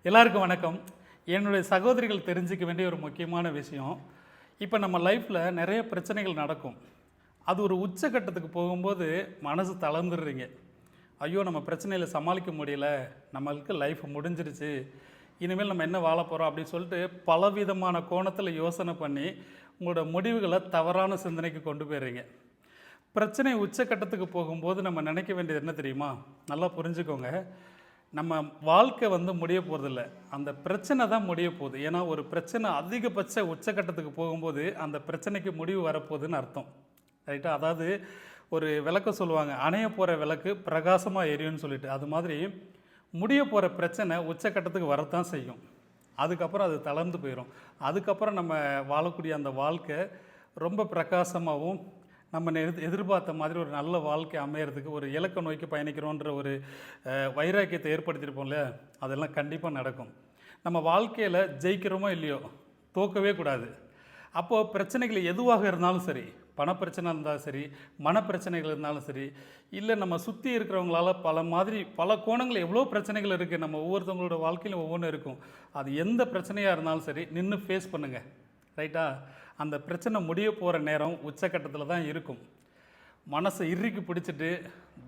எல்லாருக்கும் வணக்கம். என்னுடைய சகோதரிகள் தெரிஞ்சுக்க வேண்டிய ஒரு முக்கியமான விஷயம், இப்போ நம்ம லைஃப்பில் நிறைய பிரச்சனைகள் நடக்கும். அது ஒரு உச்சக்கட்டத்துக்கு போகும்போது மனசு தளர்ந்துடுறீங்க. ஐயோ நம்ம பிரச்சனையில் சமாளிக்க முடியல, நம்மளுக்கு லைஃப் முடிஞ்சிருச்சு, இனிமேல் நம்ம என்ன வாழ போகிறோம் அப்படின்னு சொல்லிட்டு பலவிதமான கோணத்தில் யோசனை பண்ணி உங்களோட முடிவுகளை தவறான சிந்தனைக்கு கொண்டு போயிடுறீங்க. பிரச்சனை உச்சக்கட்டத்துக்கு போகும்போது நம்ம நினைக்க வேண்டியது என்ன தெரியுமா? நல்லா புரிஞ்சுக்கோங்க. நம்ம வாழ்க்கை முடிய போகிறதில்ல, அந்த பிரச்சனை தான் முடிய போகுது. ஏன்னா ஒரு பிரச்சனை அதிகபட்ச உச்சக்கட்டத்துக்கு போகும்போது அந்த பிரச்சனைக்கு முடிவு வரப்போகுதுன்னு அர்த்தம். ரைட்டா? அதாவது ஒரு விளக்கம் சொல்லுவாங்க, அணைய போகிற விளக்கு பிரகாசமாக எரியும்னு சொல்லிட்டு. அது மாதிரி முடிய போகிற பிரச்சனை உச்சக்கட்டத்துக்கு வரத்தான் செய்யும். அதுக்கப்புறம் அது தளர்ந்து போயிடும். அதுக்கப்புறம் நம்ம வாழக்கூடிய அந்த வாழ்க்கை ரொம்ப பிரகாசமாகவும் நம்ம எதிர்பார்த்த மாதிரி ஒரு நல்ல வாழ்க்கை அமையறதுக்கு, ஒரு இலக்கை நோக்கி பயணிக்கிறோன்ற ஒரு வைராக்கியத்தை ஏற்படுத்தியிருப்போம்ல, அதெல்லாம் கண்டிப்பாக நடக்கும். நம்ம வாழ்க்கையில் ஜெயிக்கிறோமோ இல்லையோ, தோக்கவே கூடாது. அப்போது பிரச்சனைகள் எதுவாக இருந்தாலும் சரி, பணப்பிரச்சனை இருந்தாலும் சரி, மனப்பிரச்சனைகள் இருந்தாலும் சரி, இல்லை நம்ம சுற்றி இருக்கிறவங்களால பல கோணங்கள் எவ்வளோ பிரச்சனைகள் இருக்குது. நம்ம ஒவ்வொருத்தவங்களோட வாழ்க்கையிலும் ஒவ்வொன்றும் இருக்கும். அது எந்த பிரச்சனையாக இருந்தாலும் சரி நின்று ஃபேஸ் பண்ணுங்கள். ரைட்டா? அந்த பிரச்சனை முடிய போகிற நேரம் உச்சக்கட்டத்தில் தான் இருக்கும். மனசை இறுக்கி பிடிச்சிட்டு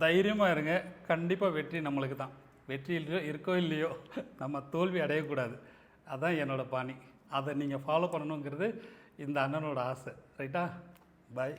தைரியமாக இருங்க. கண்டிப்பாக வெற்றி நம்மளுக்கு தான். வெற்றி இல்லையோ இருக்கோ இல்லையோ, நம்ம தோல்வி அடையக்கூடாது. அதுதான் என்னோடய பாணி. அதை நீங்கள் ஃபாலோ பண்ணணுங்கிறது இந்த அண்ணனோட ஆசை. ரைட்டா? பாய்.